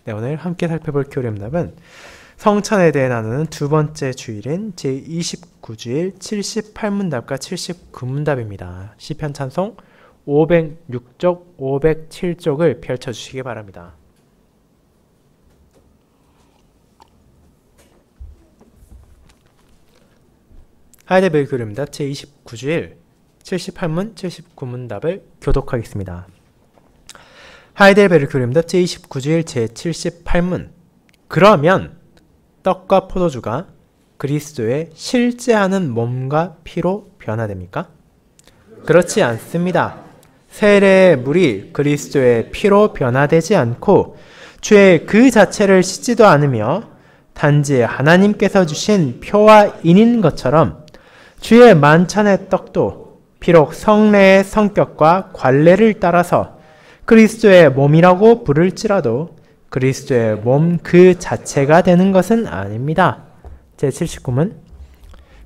네, 오늘 함께 살펴볼 교리응답은 성찬에 대해 나누는 두 번째 주일인 제29주일 78문답과 79문답입니다. 시편 찬송 506쪽, 507쪽을 펼쳐주시기 바랍니다. 하이델베르 교리응답 제29주일 78문, 79문답을 교독하겠습니다. 하이델베르 교리응답 제29주일 제78문. 그러면 떡과 포도주가 그리스도의 실제하는 몸과 피로 변화됩니까? 그렇지 않습니다. 세례의 물이 그리스도의 피로 변화되지 않고 죄 그 자체를 씻지도 않으며 단지 하나님께서 주신 표와 인인 것처럼 주의 만찬의 떡도 비록 성례의 성격과 관례를 따라서 그리스도의 몸이라고 부를지라도 그리스도의 몸 그 자체가 되는 것은 아닙니다. 제79문.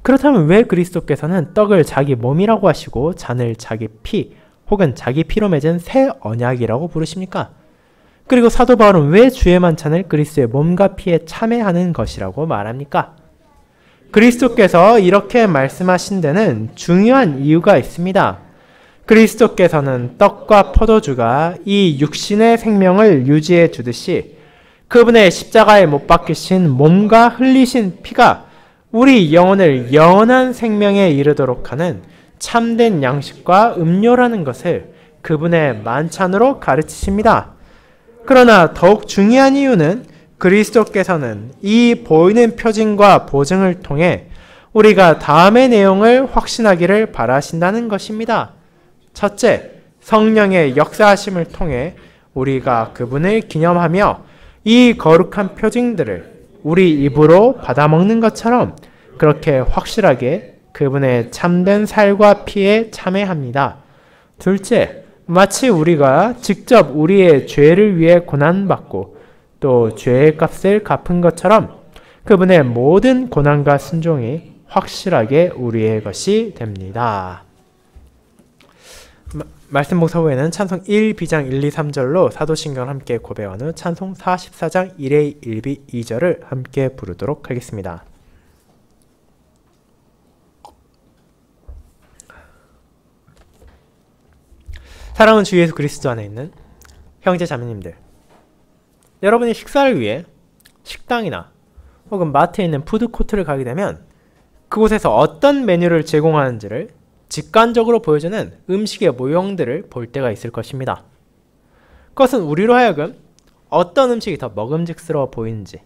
그렇다면 왜 그리스도께서는 떡을 자기 몸이라고 하시고 잔을 자기 피 혹은 자기 피로 맺은 새 언약이라고 부르십니까? 그리고 사도 바울은 왜 주의 만찬을 그리스도의 몸과 피에 참회하는 것이라고 말합니까? 그리스도께서 이렇게 말씀하신 데는 중요한 이유가 있습니다. 그리스도께서는 떡과 포도주가 이 육신의 생명을 유지해 주듯이 그분의 십자가에 못 박히신 몸과 흘리신 피가 우리 영혼을 영원한 생명에 이르도록 하는 참된 양식과 음료라는 것을 그분의 만찬으로 가르치십니다. 그러나 더욱 중요한 이유는 그리스도께서는 이 보이는 표징과 보증을 통해 우리가 다음의 내용을 확신하기를 바라신다는 것입니다. 첫째, 성령의 역사하심을 통해 우리가 그분을 기념하며 이 거룩한 표징들을 우리 입으로 받아먹는 것처럼 그렇게 확실하게 그분의 참된 살과 피에 참회합니다. 둘째, 마치 우리가 직접 우리의 죄를 위해 고난받고 또 죄의 값을 갚은 것처럼 그분의 모든 고난과 순종이 확실하게 우리의 것이 됩니다. 말씀 복사 후에는 찬송 1비장 1, 2, 3절로 사도신경을 함께 고백한 후 찬송 44장 1회 1비 2절을 함께 부르도록 하겠습니다. 사랑하는 주 예수 그리스도 안에 있는 형제 자매님들, 여러분이 식사를 위해 식당이나 혹은 마트에 있는 푸드코트를 가게 되면 그곳에서 어떤 메뉴를 제공하는지를 직관적으로 보여주는 음식의 모형들을 볼 때가 있을 것입니다. 그것은 우리로 하여금 어떤 음식이 더 먹음직스러워 보이는지,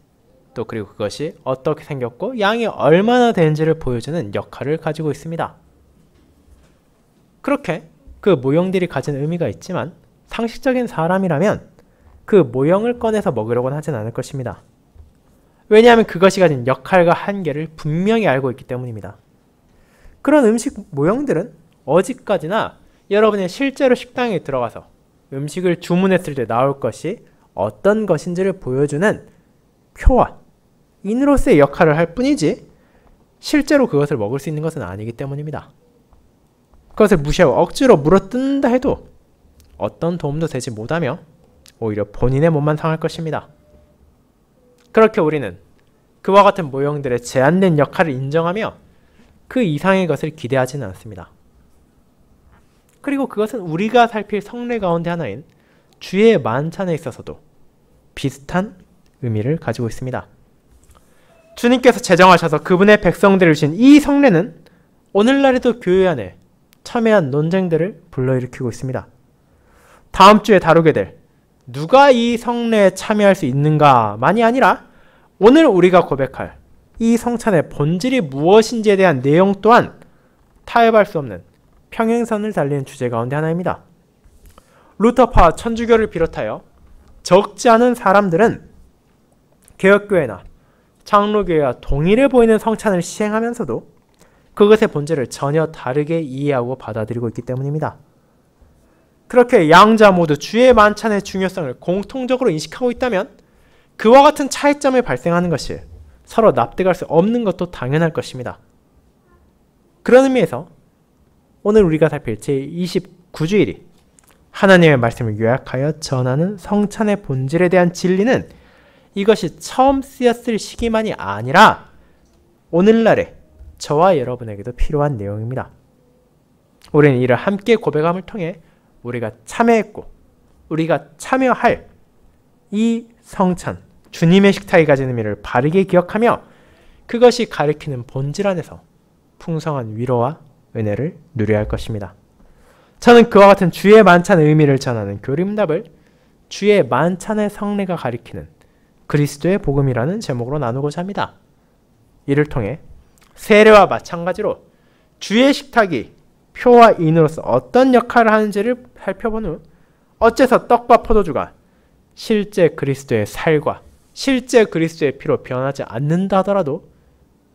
또 그리고 그것이 어떻게 생겼고 양이 얼마나 되는지를 보여주는 역할을 가지고 있습니다. 그렇게 그 모형들이 가진 의미가 있지만 상식적인 사람이라면 그 모형을 꺼내서 먹으려고는 하진 않을 것입니다. 왜냐하면 그것이 가진 역할과 한계를 분명히 알고 있기 때문입니다. 그런 음식 모형들은 어디까지나 여러분이 실제로 식당에 들어가서 음식을 주문했을 때 나올 것이 어떤 것인지를 보여주는 표와 인으로서의 역할을 할 뿐이지 실제로 그것을 먹을 수 있는 것은 아니기 때문입니다. 그것을 무시하고 억지로 물어뜯는다 해도 어떤 도움도 되지 못하며 오히려 본인의 몸만 상할 것입니다. 그렇게 우리는 그와 같은 모형들의 제한된 역할을 인정하며 그 이상의 것을 기대하지는 않습니다. 그리고 그것은 우리가 살필 성례 가운데 하나인 주의 만찬에 있어서도 비슷한 의미를 가지고 있습니다. 주님께서 제정하셔서 그분의 백성들을 주신 이 성례는 오늘날에도 교회 안에 첨예한 논쟁들을 불러일으키고 있습니다. 다음 주에 다루게 될 누가 이 성례에 참여할 수 있는가만이 아니라 오늘 우리가 고백할 이 성찬의 본질이 무엇인지에 대한 내용 또한 타협할 수 없는 평행선을 달리는 주제 가운데 하나입니다. 루터파와 천주교를 비롯하여 적지 않은 사람들은 개혁교회나 장로교회와 동일해 보이는 성찬을 시행하면서도 그것의 본질을 전혀 다르게 이해하고 받아들이고 있기 때문입니다. 그렇게 양자 모두 주의 만찬의 중요성을 공통적으로 인식하고 있다면 그와 같은 차이점이 발생하는 것이 서로 납득할 수 없는 것도 당연할 것입니다. 그런 의미에서 오늘 우리가 살필 제29주일이 하나님의 말씀을 요약하여 전하는 성찬의 본질에 대한 진리는 이것이 처음 쓰였을 시기만이 아니라 오늘날에 저와 여러분에게도 필요한 내용입니다. 우리는 이를 함께 고백함을 통해 우리가 참여했고 우리가 참여할 이 성찬, 주님의 식탁이 가진 의미를 바르게 기억하며 그것이 가리키는 본질 안에서 풍성한 위로와 은혜를 누려야 할 것입니다. 저는 그와 같은 주의 만찬의 의미를 전하는 교림답을 주의 만찬의 성례가 가리키는 그리스도의 복음이라는 제목으로 나누고자 합니다. 이를 통해 세례와 마찬가지로 주의 식탁이 표와 인으로서 어떤 역할을 하는지를 살펴본 후 어째서 떡과 포도주가 실제 그리스도의 살과 실제 그리스도의 피로 변하지 않는다 하더라도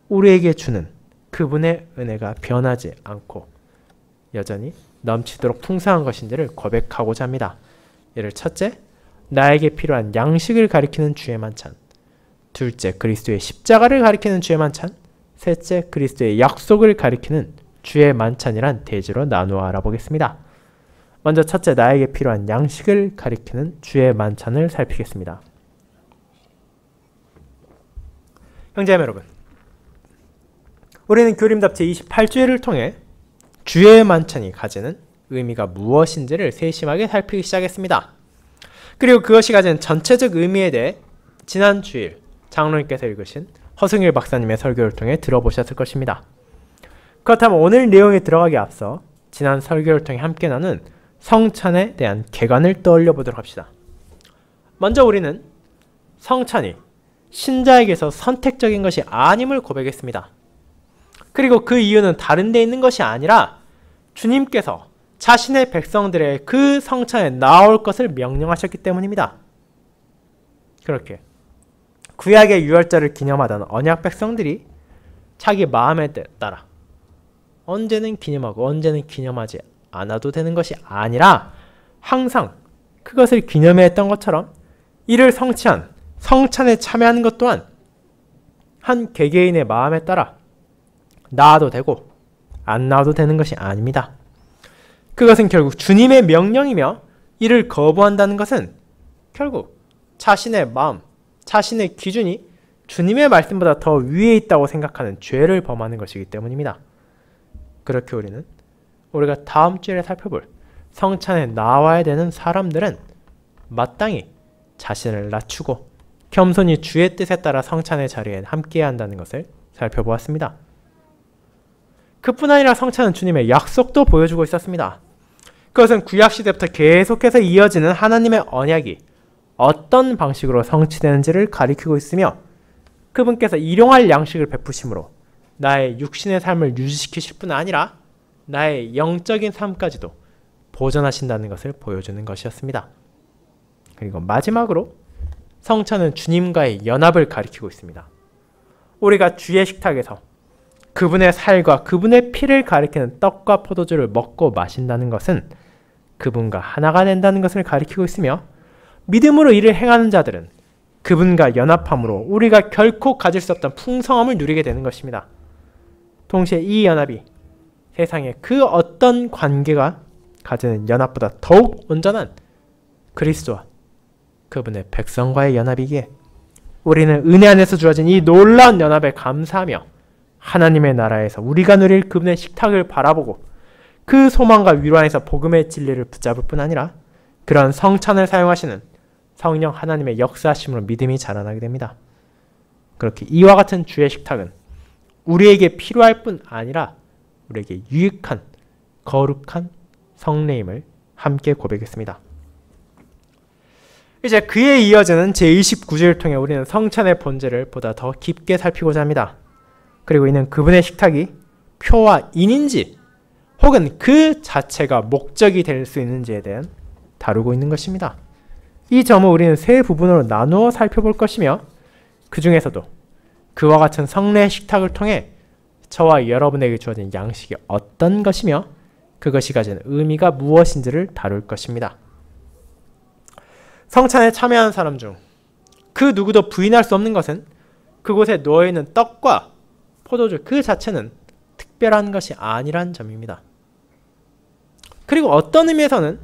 우리에게 주는 그분의 은혜가 변하지 않고 여전히 넘치도록 풍성한 것인지를 고백하고자 합니다. 이를 첫째, 나에게 필요한 양식을 가리키는 주의 만찬, 둘째, 그리스도의 십자가를 가리키는 주의 만찬, 셋째, 그리스도의 약속을 가리키는 주의 만찬이란 대지로 나누어 알아보겠습니다. 먼저 첫째, 나에게 필요한 양식을 가리키는 주의 만찬을 살피겠습니다. 형제자매 여러분, 우리는 교림답 제28주일을 통해 주의 만찬이 가지는 의미가 무엇인지를 세심하게 살피기 시작했습니다. 그리고 그것이 가진 전체적 의미에 대해 지난 주일 장로님께서 읽으신 허승일 박사님의 설교를 통해 들어보셨을 것입니다. 그렇다면 오늘 내용에 들어가기 앞서 지난 설교를 통해 함께 나눈 성찬에 대한 개관을 떠올려 보도록 합시다. 먼저 우리는 성찬이 신자에게서 선택적인 것이 아님을 고백했습니다. 그리고 그 이유는 다른 데 있는 것이 아니라 주님께서 자신의 백성들의 그 성찬에 나올 것을 명령하셨기 때문입니다. 그렇게 구약의 유월절을 기념하던 언약 백성들이 자기 마음에 따라 언제는 기념하고 언제는 기념하지 않아도 되는 것이 아니라 항상 그것을 기념했던 것처럼 이를 성취한 성찬에 참여하는 것 또한 한 개개인의 마음에 따라 나아도 되고 안 나아도 되는 것이 아닙니다. 그것은 결국 주님의 명령이며 이를 거부한다는 것은 결국 자신의 마음, 자신의 기준이 주님의 말씀보다 더 위에 있다고 생각하는 죄를 범하는 것이기 때문입니다. 그렇게 우리가 다음 주에 살펴볼 성찬에 나와야 되는 사람들은 마땅히 자신을 낮추고 겸손히 주의 뜻에 따라 성찬의 자리에 함께해야 한다는 것을 살펴보았습니다. 그뿐 아니라 성찬은 주님의 약속도 보여주고 있었습니다. 그것은 구약시대부터 계속해서 이어지는 하나님의 언약이 어떤 방식으로 성취되는지를 가리키고 있으며 그분께서 일용할 양식을 베푸심으로 나의 육신의 삶을 유지시키실 뿐 아니라 나의 영적인 삶까지도 보존하신다는 것을 보여주는 것이었습니다. 그리고 마지막으로 성찬은 주님과의 연합을 가리키고 있습니다. 우리가 주의 식탁에서 그분의 살과 그분의 피를 가리키는 떡과 포도주를 먹고 마신다는 것은 그분과 하나가 된다는 것을 가리키고 있으며 믿음으로 이를 행하는 자들은 그분과 연합함으로 우리가 결코 가질 수 없던 풍성함을 누리게 되는 것입니다. 동시에 이 연합이 세상의 그 어떤 관계가 가지는 연합보다 더욱 온전한 그리스도와 그분의 백성과의 연합이기에 우리는 은혜 안에서 주어진 이 놀라운 연합에 감사하며 하나님의 나라에서 우리가 누릴 그분의 식탁을 바라보고 그 소망과 위로 안에서 복음의 진리를 붙잡을 뿐 아니라 그런 성찬을 사용하시는 성령 하나님의 역사하심으로 믿음이 자라나게 됩니다. 그렇게 이와 같은 주의 식탁은 우리에게 필요할 뿐 아니라 우리에게 유익한 거룩한 성례임을 함께 고백했습니다. 이제 그에 이어지는 제29주를 통해 우리는 성찬의 본질을 보다 더 깊게 살피고자 합니다. 그리고 이는 그분의 식탁이 표와 인인지 혹은 그 자체가 목적이 될 수 있는지에 대한 다루고 있는 것입니다. 이 점을 우리는 세 부분으로 나누어 살펴볼 것이며 그 중에서도 그와 같은 성례의 식탁을 통해 저와 여러분에게 주어진 양식이 어떤 것이며 그것이 가진 의미가 무엇인지를 다룰 것입니다. 성찬에 참여하는 사람 중 그 누구도 부인할 수 없는 것은 그곳에 놓여있는 떡과 포도주 그 자체는 특별한 것이 아니란 점입니다. 그리고 어떤 의미에서는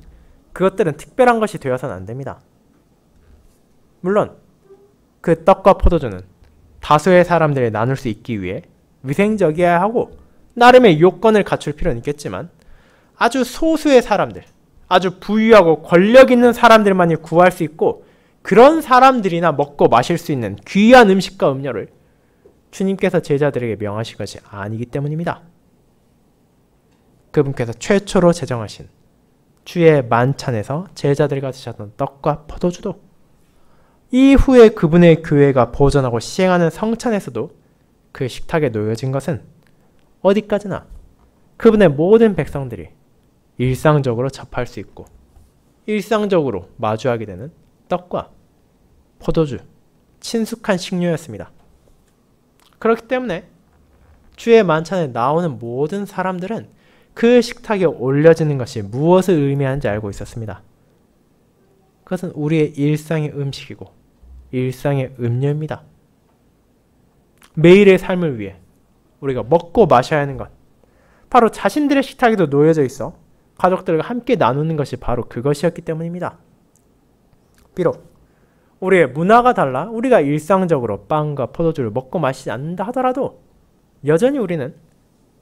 그것들은 특별한 것이 되어서는 안 됩니다. 물론 그 떡과 포도주는 다수의 사람들이 나눌 수 있기 위해 위생적이어야 하고 나름의 요건을 갖출 필요는 있겠지만 아주 소수의 사람들, 아주 부유하고 권력 있는 사람들만이 구할 수 있고 그런 사람들이나 먹고 마실 수 있는 귀한 음식과 음료를 주님께서 제자들에게 명하신 것이 아니기 때문입니다. 그분께서 최초로 제정하신 주의 만찬에서 제자들과 드셨던 떡과 포도주도 이후에 그분의 교회가 보존하고 시행하는 성찬에서도 그 식탁에 놓여진 것은 어디까지나 그분의 모든 백성들이 일상적으로 접할 수 있고 일상적으로 마주하게 되는 떡과 포도주, 친숙한 식료였습니다. 그렇기 때문에 주의 만찬에 나오는 모든 사람들은 그 식탁에 올려지는 것이 무엇을 의미하는지 알고 있었습니다. 그것은 우리의 일상의 음식이고 일상의 음료입니다. 매일의 삶을 위해 우리가 먹고 마셔야 하는 것, 바로 자신들의 식탁에도 놓여져 있어 가족들과 함께 나누는 것이 바로 그것이었기 때문입니다. 비록 우리의 문화가 달라 우리가 일상적으로 빵과 포도주를 먹고 마시지 않는다 하더라도 여전히 우리는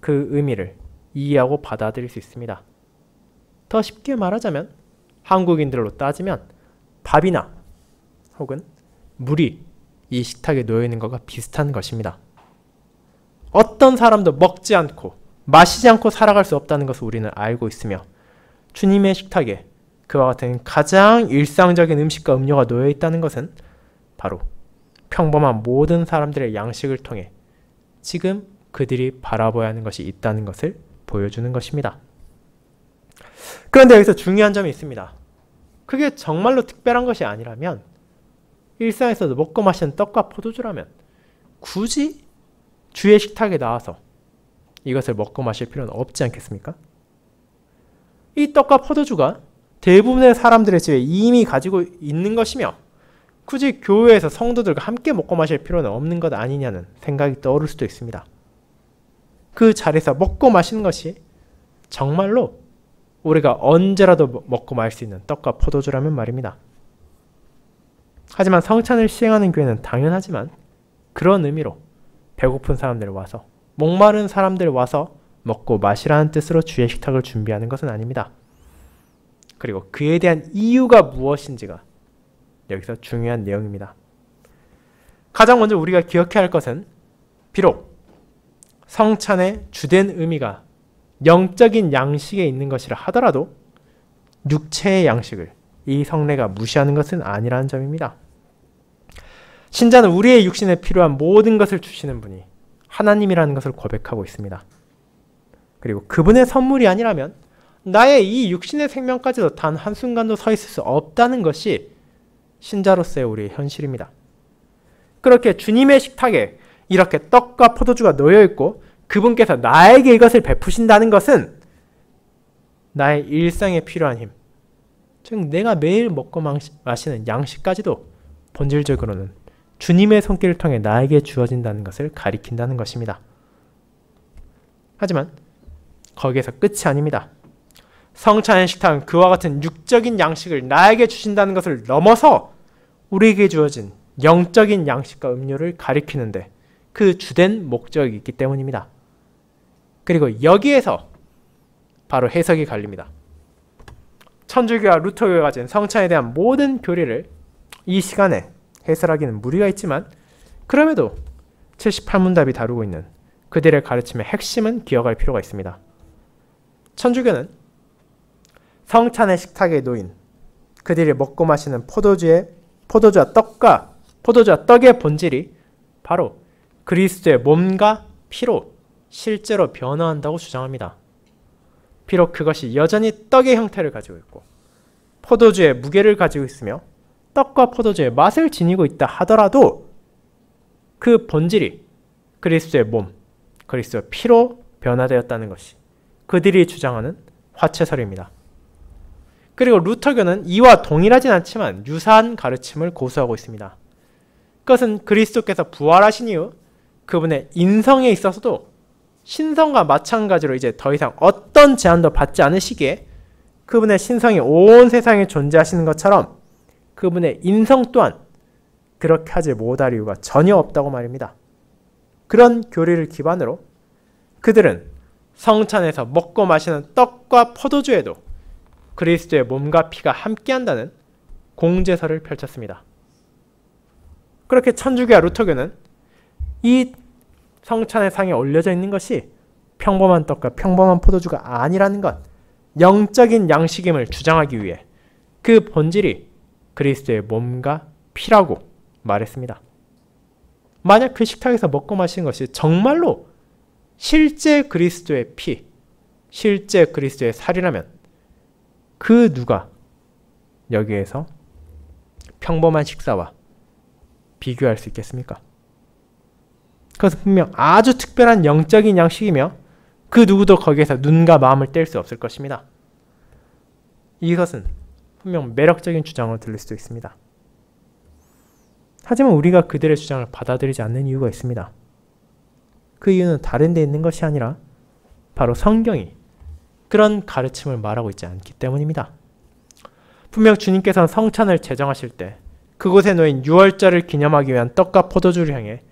그 의미를 이해하고 받아들일 수 있습니다. 더 쉽게 말하자면 한국인들로 따지면 밥이나 혹은 물이 이 식탁에 놓여있는 것과 비슷한 것입니다. 어떤 사람도 먹지 않고 마시지 않고 살아갈 수 없다는 것을 우리는 알고 있으며 주님의 식탁에 그와 같은 가장 일상적인 음식과 음료가 놓여 있다는 것은 바로 평범한 모든 사람들의 양식을 통해 지금 그들이 바라봐야 하는 것이 있다는 것을 보여주는 것입니다. 그런데 여기서 중요한 점이 있습니다. 그게 정말로 특별한 것이 아니라면 일상에서도 먹고 마시는 떡과 포도주라면 굳이 주의 식탁에 나와서 이것을 먹고 마실 필요는 없지 않겠습니까? 이 떡과 포도주가 대부분의 사람들의 집에 이미 가지고 있는 것이며 굳이 교회에서 성도들과 함께 먹고 마실 필요는 없는 것 아니냐는 생각이 떠오를 수도 있습니다. 그 자리에서 먹고 마시는 것이 정말로 우리가 언제라도 먹고 마실 수 있는 떡과 포도주라면 말입니다. 하지만 성찬을 시행하는 교회는 당연하지만 그런 의미로 배고픈 사람들 와서 목마른 사람들 와서 먹고 마시라는 뜻으로 주의 식탁을 준비하는 것은 아닙니다. 그리고 그에 대한 이유가 무엇인지가 여기서 중요한 내용입니다. 가장 먼저 우리가 기억해야 할 것은 비록 성찬의 주된 의미가 영적인 양식에 있는 것이라 하더라도 육체의 양식을 이 성례가 무시하는 것은 아니라는 점입니다. 신자는 우리의 육신에 필요한 모든 것을 주시는 분이 하나님이라는 것을 고백하고 있습니다. 그리고 그분의 선물이 아니라면 나의 이 육신의 생명까지도 단 한순간도 서 있을 수 없다는 것이 신자로서의 우리의 현실입니다. 그렇게 주님의 식탁에 이렇게 떡과 포도주가 놓여있고 그분께서 나에게 이것을 베푸신다는 것은 나의 일상에 필요한 힘, 즉 내가 매일 먹고 마시는 양식까지도 본질적으로는 주님의 손길을 통해 나에게 주어진다는 것을 가리킨다는 것입니다. 하지만 거기에서 끝이 아닙니다. 성찬의 식탁은 그와 같은 육적인 양식을 나에게 주신다는 것을 넘어서 우리에게 주어진 영적인 양식과 음료를 가리키는데 그 주된 목적이 있기 때문입니다. 그리고 여기에서 바로 해석이 갈립니다. 천주교와 루터교가 가진 성찬에 대한 모든 교리를 이 시간에 해설하기는 무리가 있지만 그럼에도 78문답이 다루고 있는 그들의 가르침의 핵심은 기억할 필요가 있습니다. 천주교는 성찬의 식탁에 놓인 그들이 먹고 마시는 포도주와 떡의 본질이 바로 그리스도의 몸과 피로 실제로 변화한다고 주장합니다. 비록 그것이 여전히 떡의 형태를 가지고 있고 포도주의 무게를 가지고 있으며 떡과 포도주의 맛을 지니고 있다 하더라도 그 본질이 그리스도의 몸, 그리스도의 피로 변화되었다는 것이 그들이 주장하는 화채설입니다. 그리고 루터교는 이와 동일하진 않지만 유사한 가르침을 고수하고 있습니다. 그것은 그리스도께서 부활하신 이후 그분의 인성에 있어서도 신성과 마찬가지로 이제 더 이상 어떤 제한도 받지 않으시기에 그분의 신성이 온 세상에 존재하시는 것처럼 그분의 인성 또한 그렇게 하지 못할 이유가 전혀 없다고 말입니다. 그런 교리를 기반으로 그들은 성찬에서 먹고 마시는 떡과 포도주에도 그리스도의 몸과 피가 함께한다는 공제설을 펼쳤습니다. 그렇게 천주교와 루터교는 이 성찬의 상에 올려져 있는 것이 평범한 떡과 평범한 포도주가 아니라는 것, 영적인 양식임을 주장하기 위해 그 본질이 그리스도의 몸과 피라고 말했습니다. 만약 그 식탁에서 먹고 마시는 것이 정말로 실제 그리스도의 피, 실제 그리스도의 살이라면 그 누가 여기에서 평범한 식사와 비교할 수 있겠습니까? 그것은 분명 아주 특별한 영적인 양식이며 그 누구도 거기에서 눈과 마음을 뗄 수 없을 것입니다. 이것은 분명 매력적인 주장으로 들릴 수도 있습니다. 하지만 우리가 그들의 주장을 받아들이지 않는 이유가 있습니다. 그 이유는 다른 데 있는 것이 아니라 바로 성경이 그런 가르침을 말하고 있지 않기 때문입니다. 분명 주님께서는 성찬을 제정하실 때 그곳에 놓인 유월절을 기념하기 위한 떡과 포도주를 향해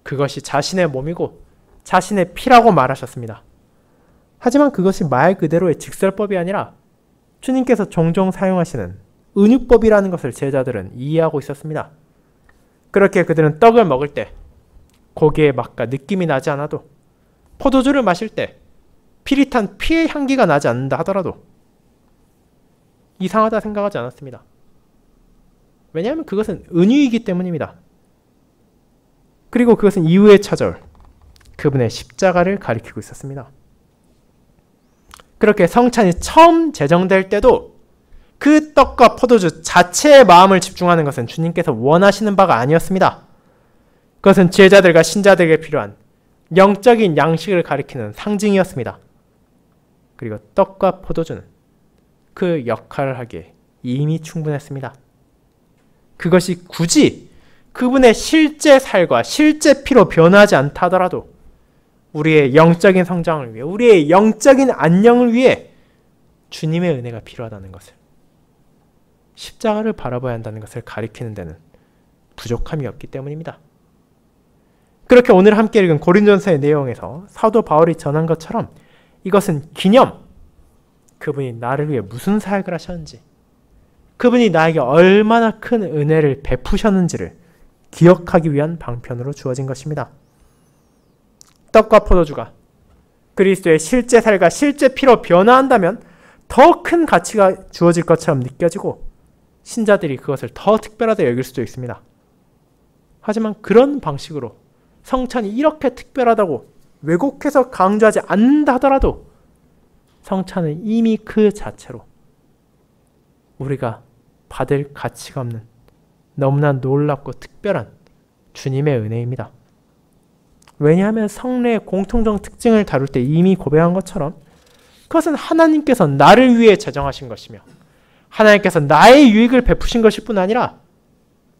그것이 자신의 몸이고 자신의 피라고 말하셨습니다. 하지만 그것이 말 그대로의 직설법이 아니라 주님께서 종종 사용하시는 은유법이라는 것을 제자들은 이해하고 있었습니다. 그렇게 그들은 떡을 먹을 때 고기의 맛과 느낌이 나지 않아도, 포도주를 마실 때 피릿한 피의 향기가 나지 않는다 하더라도 이상하다 생각하지 않았습니다. 왜냐하면 그것은 은유이기 때문입니다. 그리고 그것은 이후에 찾아올 그분의 십자가를 가리키고 있었습니다. 그렇게 성찬이 처음 제정될 때도 그 떡과 포도주 자체의 마음을 집중하는 것은 주님께서 원하시는 바가 아니었습니다. 그것은 제자들과 신자들에게 필요한 영적인 양식을 가리키는 상징이었습니다. 그리고 떡과 포도주는 그 역할을 하기에 이미 충분했습니다. 그것이 굳이 그분의 실제 살과 실제 피로 변하지 않다 하더라도 우리의 영적인 성장을 위해, 우리의 영적인 안녕을 위해 주님의 은혜가 필요하다는 것을, 십자가를 바라봐야 한다는 것을 가리키는 데는 부족함이 없기 때문입니다. 그렇게 오늘 함께 읽은 고린도전서의 내용에서 사도 바울이 전한 것처럼 이것은 기념, 그분이 나를 위해 무슨 사역을 하셨는지, 그분이 나에게 얼마나 큰 은혜를 베푸셨는지를 기억하기 위한 방편으로 주어진 것입니다. 떡과 포도주가 그리스도의 실제 살과 실제 피로 변화한다면 더 큰 가치가 주어질 것처럼 느껴지고 신자들이 그것을 더 특별하게 여길 수도 있습니다. 하지만 그런 방식으로 성찬이 이렇게 특별하다고 왜곡해서 강조하지 않는다 하더라도 성찬은 이미 그 자체로 우리가 받을 가치가 없는 너무나 놀랍고 특별한 주님의 은혜입니다. 왜냐하면 성례의 공통적 특징을 다룰 때 이미 고백한 것처럼 그것은 하나님께서 나를 위해 제정하신 것이며 하나님께서 나의 유익을 베푸신 것일 뿐 아니라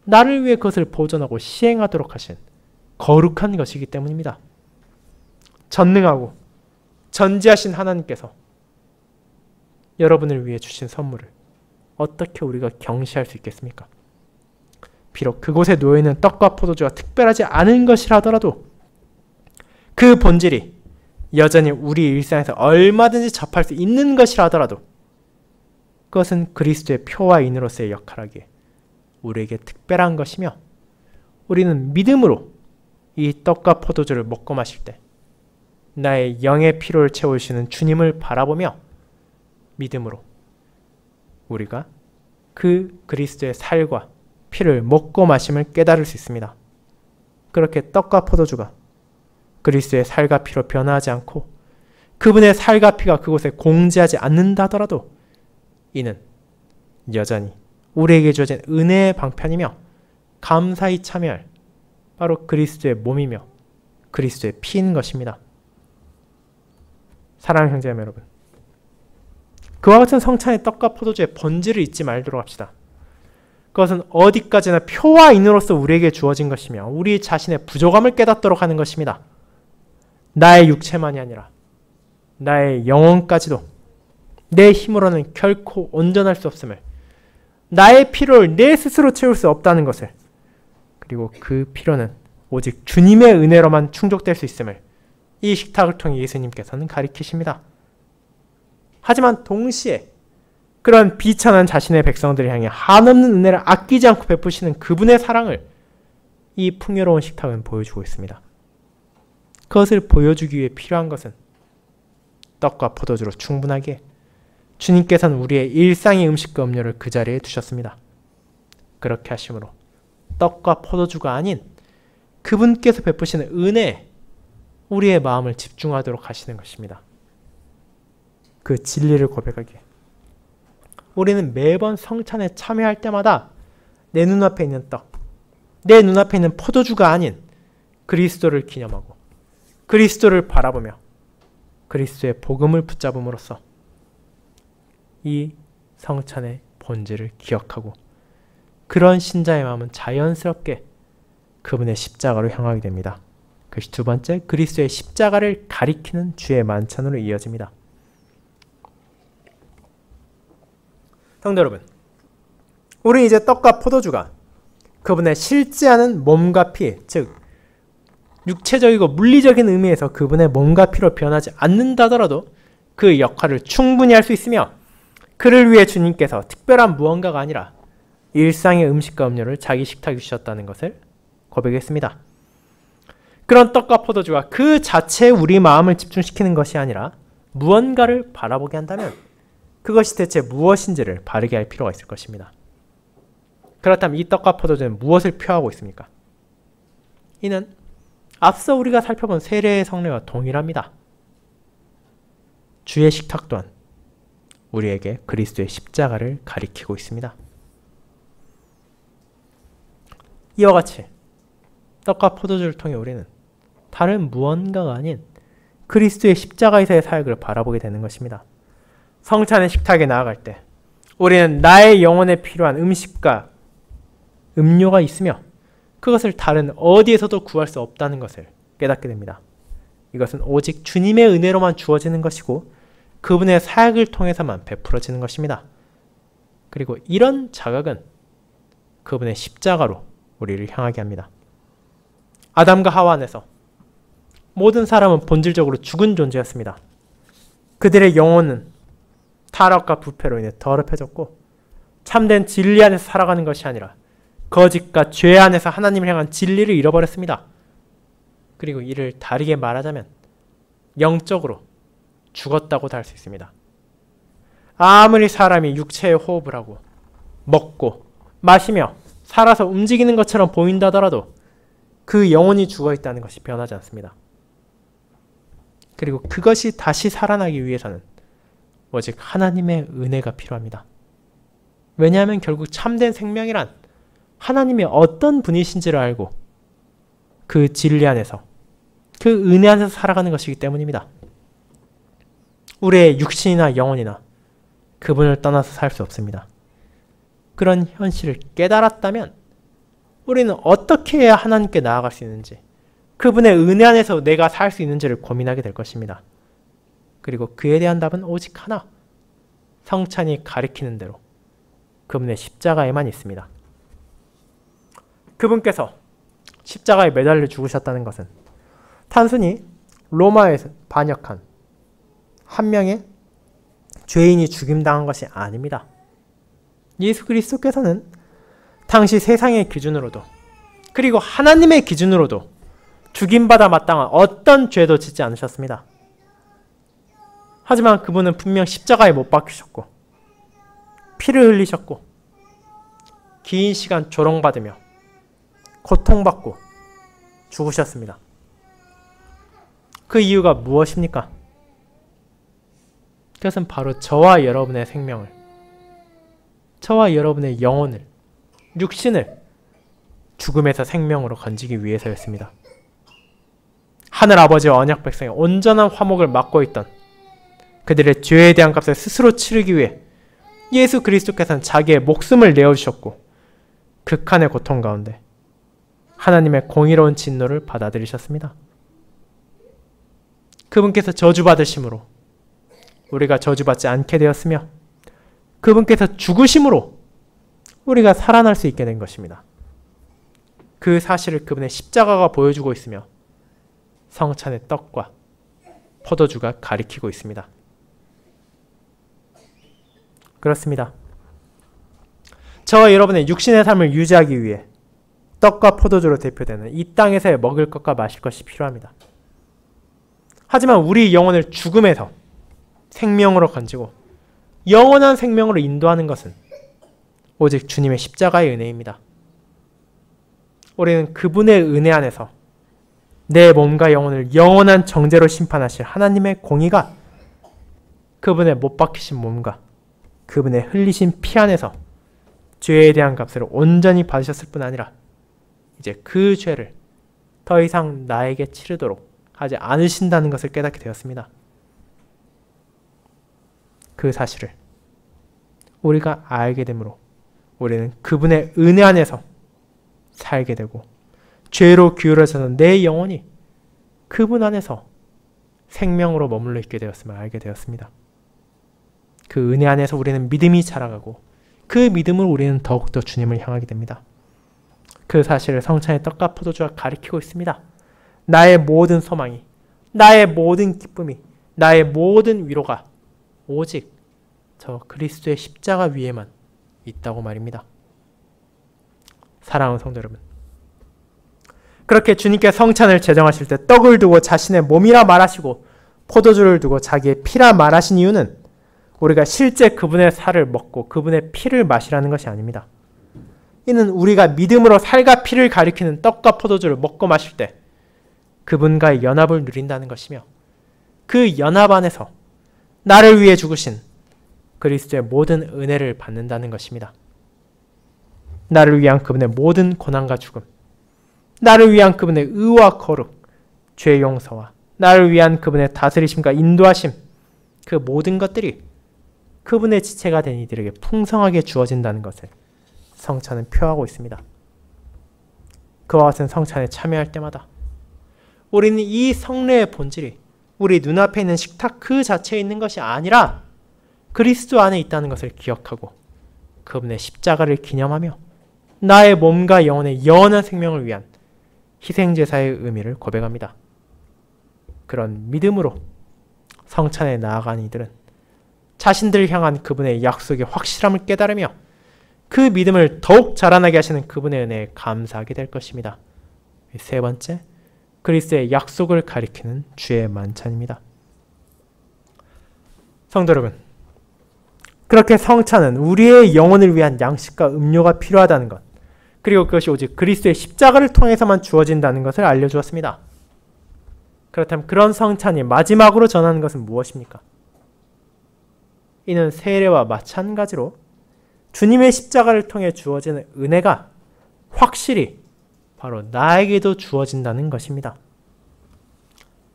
나를 위해 그것을 보존하고 시행하도록 하신 거룩한 것이기 때문입니다. 전능하고 전지하신 하나님께서 여러분을 위해 주신 선물을 어떻게 우리가 경시할 수 있겠습니까? 비록 그곳에 놓여있는 떡과 포도주가 특별하지 않은 것이라 하더라도 그 본질이 여전히 우리 일상에서 얼마든지 접할 수 있는 것이라 하더라도 그것은 그리스도의 표와 인으로서의 역할하기에 우리에게 특별한 것이며 우리는 믿음으로 이 떡과 포도주를 먹고 마실 때 나의 영의 피로를 채우시는 주님을 바라보며 믿음으로 우리가 그 그리스도의 살과 피를 먹고 마심을 깨달을 수 있습니다. 그렇게 떡과 포도주가 그리스도의 살과 피로 변화하지 않고 그분의 살과 피가 그곳에 공지하지 않는다 하더라도 이는 여전히 우리에게 주어진 은혜의 방편이며 감사히 참여할 바로 그리스도의 몸이며 그리스도의 피인 것입니다. 사랑하는 형제자매 여러분, 그와 같은 성찬의 떡과 포도주의 본질을 잊지 말도록 합시다. 그것은 어디까지나 표와 인으로서 우리에게 주어진 것이며 우리 자신의 부족함을 깨닫도록 하는 것입니다. 나의 육체만이 아니라 나의 영혼까지도 내 힘으로는 결코 온전할 수 없음을, 나의 필요를 내 스스로 채울 수 없다는 것을, 그리고 그 필요는 오직 주님의 은혜로만 충족될 수 있음을 이 식탁을 통해 예수님께서는 가리키십니다. 하지만 동시에 그런 비천한 자신의 백성들을 향해 한없는 은혜를 아끼지 않고 베푸시는 그분의 사랑을 이 풍요로운 식탁은 보여주고 있습니다. 그것을 보여주기 위해 필요한 것은 떡과 포도주로 충분하게 주님께서는 우리의 일상의 음식과 음료를 그 자리에 두셨습니다. 그렇게 하심으로 떡과 포도주가 아닌 그분께서 베푸시는 은혜에 우리의 마음을 집중하도록 하시는 것입니다. 그 진리를 고백하기에 우리는 매번 성찬에 참여할 때마다 내 눈앞에 있는 떡, 내 눈앞에 있는 포도주가 아닌 그리스도를 기념하고 그리스도를 바라보며 그리스도의 복음을 붙잡음으로써 이 성찬의 본질을 기억하고 그런 신자의 마음은 자연스럽게 그분의 십자가로 향하게 됩니다. 그것이 두 번째, 그리스도의 십자가를 가리키는 주의 만찬으로 이어집니다. 성도 여러분, 우리 이제 떡과 포도주가 그분의 실제하는 몸과 피, 즉 육체적이고 물리적인 의미에서 그분의 몸과 피로 변하지 않는다더라도 그 역할을 충분히 할 수 있으며 그를 위해 주님께서 특별한 무언가가 아니라 일상의 음식과 음료를 자기 식탁에 주셨다는 것을 고백했습니다. 그런 떡과 포도주가 그 자체에 우리 마음을 집중시키는 것이 아니라 무언가를 바라보게 한다면 그것이 대체 무엇인지를 바르게 할 필요가 있을 것입니다. 그렇다면 이 떡과 포도주는 무엇을 표하고 있습니까? 이는 앞서 우리가 살펴본 세례의 성례와 동일합니다. 주의 식탁 또한 우리에게 그리스도의 십자가를 가리키고 있습니다. 이와 같이 떡과 포도주를 통해 우리는 다른 무언가가 아닌 그리스도의 십자가에서의 사역을 바라보게 되는 것입니다. 성찬의 식탁에 나아갈 때 우리는 나의 영혼에 필요한 음식과 음료가 있으며 그것을 다른 어디에서도 구할 수 없다는 것을 깨닫게 됩니다. 이것은 오직 주님의 은혜로만 주어지는 것이고 그분의 사역을 통해서만 베풀어지는 것입니다. 그리고 이런 자각은 그분의 십자가로 우리를 향하게 합니다. 아담과 하와 안에서 모든 사람은 본질적으로 죽은 존재였습니다. 그들의 영혼은 타락과 부패로 인해 더럽혀졌고 참된 진리 안에서 살아가는 것이 아니라 거짓과 죄 안에서 하나님을 향한 진리를 잃어버렸습니다. 그리고 이를 다르게 말하자면 영적으로 죽었다고도 할 수 있습니다. 아무리 사람이 육체의 호흡을 하고 먹고 마시며 살아서 움직이는 것처럼 보인다더라도 그 영혼이 죽어있다는 것이 변하지 않습니다. 그리고 그것이 다시 살아나기 위해서는 오직 하나님의 은혜가 필요합니다. 왜냐하면 결국 참된 생명이란 하나님이 어떤 분이신지를 알고 그 진리 안에서 그 은혜 안에서 살아가는 것이기 때문입니다. 우리의 육신이나 영혼이나 그분을 떠나서 살 수 없습니다. 그런 현실을 깨달았다면 우리는 어떻게 해야 하나님께 나아갈 수 있는지 그분의 은혜 안에서 내가 살 수 있는지를 고민하게 될 것입니다. 그리고 그에 대한 답은 오직 하나, 성찬이 가리키는 대로 그분의 십자가에만 있습니다. 그분께서 십자가에 매달려 죽으셨다는 것은 단순히 로마에서 반역한 한 명의 죄인이 죽임당한 것이 아닙니다. 예수 그리스도께서는 당시 세상의 기준으로도 그리고 하나님의 기준으로도 죽임받아 마땅한 어떤 죄도 짓지 않으셨습니다. 하지만 그분은 분명 십자가에 못 박히셨고 피를 흘리셨고 긴 시간 조롱받으며 고통받고 죽으셨습니다. 그 이유가 무엇입니까? 그것은 바로 저와 여러분의 생명을, 저와 여러분의 영혼을, 육신을 죽음에서 생명으로 건지기 위해서였습니다. 하늘아버지와 언약 백성의 온전한 화목을 막고 있던 그들의 죄에 대한 값을 스스로 치르기 위해 예수 그리스도께서는 자기의 목숨을 내어주셨고 극한의 고통 가운데 하나님의 공의로운 진노를 받아들이셨습니다. 그분께서 저주받으심으로 우리가 저주받지 않게 되었으며 그분께서 죽으심으로 우리가 살아날 수 있게 된 것입니다. 그 사실을 그분의 십자가가 보여주고 있으며 성찬의 떡과 포도주가 가리키고 있습니다. 그렇습니다. 저와 여러분의 육신의 삶을 유지하기 위해 떡과 포도주로 대표되는 이 땅에서의 먹을 것과 마실 것이 필요합니다. 하지만 우리 영혼을 죽음에서 생명으로 건지고 영원한 생명으로 인도하는 것은 오직 주님의 십자가의 은혜입니다. 우리는 그분의 은혜 안에서 내 몸과 영혼을 영원한 정죄로 심판하실 하나님의 공의가 그분의 못 박히신 몸과 그분의 흘리신 피 안에서 죄에 대한 값을 온전히 받으셨을 뿐 아니라 이제 그 죄를 더 이상 나에게 치르도록 하지 않으신다는 것을 깨닫게 되었습니다. 그 사실을 우리가 알게 되므로 우리는 그분의 은혜 안에서 살게 되고 죄로 기울어져서 내 영혼이 그분 안에서 생명으로 머물러 있게 되었음을 알게 되었습니다. 그 은혜 안에서 우리는 믿음이 자라가고 그 믿음으로 우리는 더욱더 주님을 향하게 됩니다. 그 사실을 성찬의 떡과 포도주가 가리키고 있습니다. 나의 모든 소망이, 나의 모든 기쁨이, 나의 모든 위로가 오직 저 그리스도의 십자가 위에만 있다고 말입니다. 사랑하는 성도 여러분, 그렇게 주님께 성찬을 제정하실 때 떡을 두고 자신의 몸이라 말하시고 포도주를 두고 자기의 피라 말하신 이유는 우리가 실제 그분의 살을 먹고 그분의 피를 마시라는 것이 아닙니다. 이는 우리가 믿음으로 살과 피를 가리키는 떡과 포도주를 먹고 마실 때 그분과의 연합을 누린다는 것이며 그 연합 안에서 나를 위해 죽으신 그리스도의 모든 은혜를 받는다는 것입니다. 나를 위한 그분의 모든 고난과 죽음, 나를 위한 그분의 의와 거룩, 죄 용서와 나를 위한 그분의 다스리심과 인도하심, 그 모든 것들이 그분의 지체가 된 이들에게 풍성하게 주어진다는 것을 성찬은 표하고 있습니다. 그와 같은 성찬에 참여할 때마다 우리는 이 성례의 본질이 우리 눈앞에 있는 식탁 그 자체에 있는 것이 아니라 그리스도 안에 있다는 것을 기억하고 그분의 십자가를 기념하며 나의 몸과 영혼의 영원한 생명을 위한 희생제사의 의미를 고백합니다. 그런 믿음으로 성찬에 나아간 이들은 자신들을 향한 그분의 약속의 확실함을 깨달으며 그 믿음을 더욱 자라나게 하시는 그분의 은혜에 감사하게 될 것입니다. 세 번째, 그리스도의 약속을 가리키는 주의 만찬입니다. 성도 여러분, 그렇게 성찬은 우리의 영혼을 위한 양식과 음료가 필요하다는 것, 그리고 그것이 오직 그리스도의 십자가를 통해서만 주어진다는 것을 알려주었습니다. 그렇다면 그런 성찬이 마지막으로 전하는 것은 무엇입니까? 이는 세례와 마찬가지로 주님의 십자가를 통해 주어지는 은혜가 확실히 바로 나에게도 주어진다는 것입니다.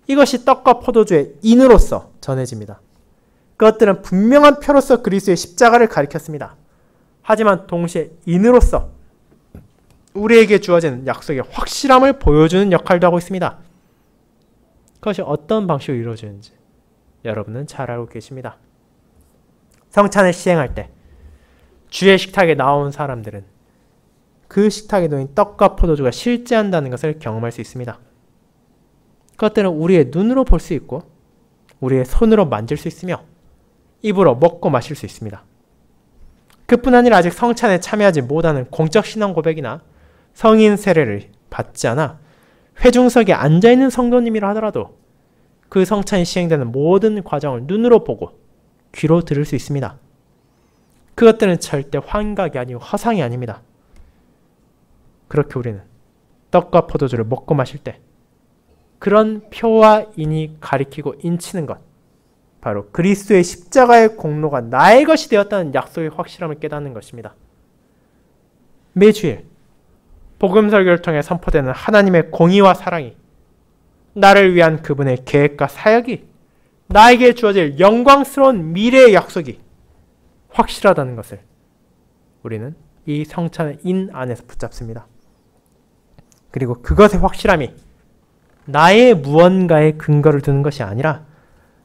이것이 떡과 포도주의 인으로서 전해집니다. 그것들은 분명한 표로서 그리스도의 십자가를 가리켰습니다. 하지만 동시에 인으로서 우리에게 주어지는 약속의 확실함을 보여주는 역할도 하고 있습니다. 그것이 어떤 방식으로 이루어지는지 여러분은 잘 알고 계십니다. 성찬을 시행할 때 주의 식탁에 나온 사람들은 그 식탁에 놓인 떡과 포도주가 실제한다는 것을 경험할 수 있습니다. 그것들은 우리의 눈으로 볼 수 있고 우리의 손으로 만질 수 있으며 입으로 먹고 마실 수 있습니다. 그뿐 아니라 아직 성찬에 참여하지 못하는 공적 신앙 고백이나 성인 세례를 받지 않아 회중석에 앉아있는 성도님이라 하더라도 그 성찬이 시행되는 모든 과정을 눈으로 보고 귀로 들을 수 있습니다. 그것들은 절대 환각이 아니고 허상이 아닙니다. 그렇게 우리는 떡과 포도주를 먹고 마실 때 그런 표와 인이 가리키고 인치는 것, 바로 그리스도의 십자가의 공로가 나의 것이 되었다는 약속의 확실함을 깨닫는 것입니다. 매주일 복음 설교를 통해 선포되는 하나님의 공의와 사랑이, 나를 위한 그분의 계획과 사역이, 나에게 주어질 영광스러운 미래의 약속이 확실하다는 것을 우리는 이 성찬의 인 안에서 붙잡습니다. 그리고 그것의 확실함이 나의 무언가에 근거를 두는 것이 아니라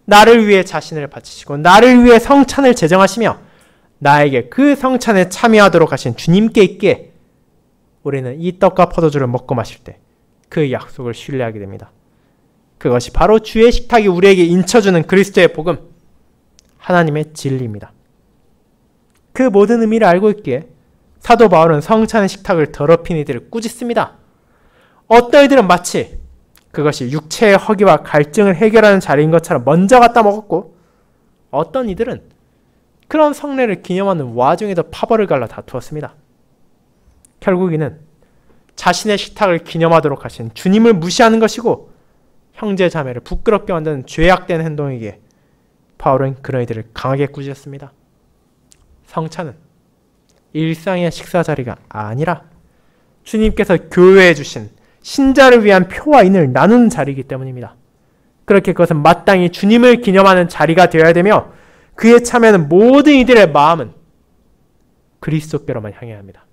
나를 위해 자신을 바치시고 나를 위해 성찬을 제정하시며 나에게 그 성찬에 참여하도록 하신 주님께 있기에 우리는 이 떡과 포도주를 먹고 마실 때 그 약속을 신뢰하게 됩니다. 그것이 바로 주의 식탁이 우리에게 인쳐주는 그리스도의 복음, 하나님의 진리입니다. 그 모든 의미를 알고 있기에 사도 바울은 성찬의 식탁을 더럽힌 이들을 꾸짖습니다. 어떤 이들은 마치 그것이 육체의 허기와 갈증을 해결하는 자리인 것처럼 먼저 갖다 먹었고, 어떤 이들은 그런 성례를 기념하는 와중에도 파벌을 갈라 다투었습니다. 결국 이는 자신의 식탁을 기념하도록 하신 주님을 무시하는 것이고 형제 자매를 부끄럽게 만드는 죄악된 행동이기에 바울은 그런 이들을 강하게 꾸짖었습니다. 성찬은 일상의 식사 자리가 아니라 주님께서 교회에 주신 신자를 위한 표와 인을 나누는 자리이기 때문입니다. 그렇게 그것은 마땅히 주님을 기념하는 자리가 되어야 되며 그에 참여하는 모든 이들의 마음은 그리스도께로만 향해야 합니다.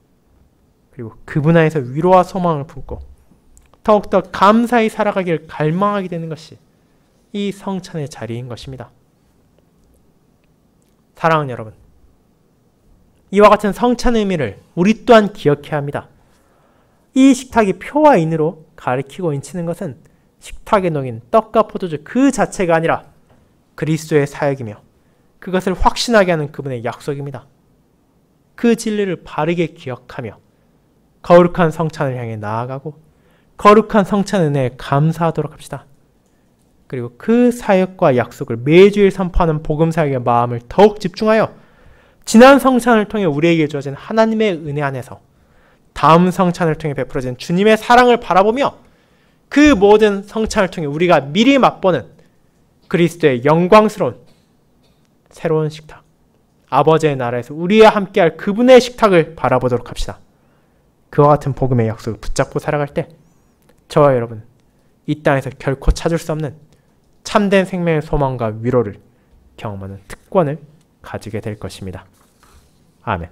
그리고 그분 안에서 위로와 소망을 품고 더욱더 감사히 살아가기를 갈망하게 되는 것이 이 성찬의 자리인 것입니다. 사랑하는 여러분, 이와 같은 성찬의 의미를 우리 또한 기억해야 합니다. 이 식탁이 표와 인으로 가리키고 인치는 것은 식탁에 녹인 떡과 포도주 그 자체가 아니라 그리스도의 사역이며 그것을 확신하게 하는 그분의 약속입니다. 그 진리를 바르게 기억하며 거룩한 성찬을 향해 나아가고 거룩한 성찬 은혜에 감사하도록 합시다. 그리고 그 사역과 약속을 매주일 선포하는 복음 사역의 마음을 더욱 집중하여 지난 성찬을 통해 우리에게 주어진 하나님의 은혜 안에서 다음 성찬을 통해 베풀어진 주님의 사랑을 바라보며 그 모든 성찬을 통해 우리가 미리 맛보는 그리스도의 영광스러운 새로운 식탁, 아버지의 나라에서 우리와 함께할 그분의 식탁을 바라보도록 합시다. 그와 같은 복음의 약속을 붙잡고 살아갈 때 저와 여러분, 이 땅에서 결코 찾을 수 없는 참된 생명의 소망과 위로를 경험하는 특권을 가지게 될 것입니다. 아멘.